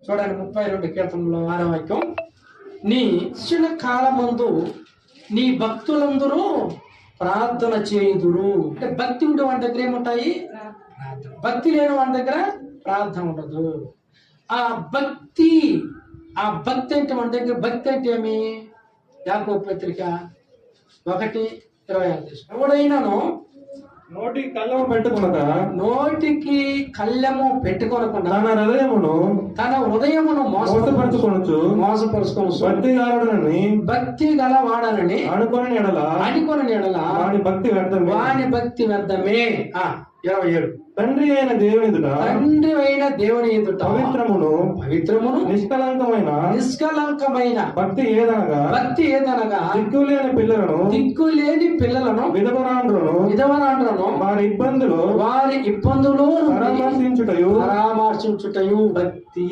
చూడండి 32 కీర్తనలో 6వ వాక్యం. నీ శిల కాలమందు నీ భక్తులందరూ ప్రార్థన చేయుదురు. అంటే భక్తి ఉండే వాడి దగ్గర ఏముంటాయి? భక్తి లేని వాడి దగ్గర ప్రార్థన ఉండదు. ఆ భక్తి అంటే మన దగ్గర భక్తి అంటే ఏమి? యాకోబు పత్రిక 1:26. ఎవడైనాను నోటికి కళ్ళము పెట్టుకొనక నోటికి కళ్ళెము పెట్టుకొనకుండా తన హృదయమును మోసపరుచుకొనొచ్చు భక్తి గల వాడనని అనుకొని ఎడల వాని భక్తి వ్యర్థమే. 27. తండ్రి అయిన దేవుని ఎదుట పవిత్రమును నిష్కలంకమైన భక్తి ఏదనగా దిక్కులేని పిల్లలను విధవరాండ్రులను వారి ఇబ్బందులు పరామర్శించుటయు భక్తి.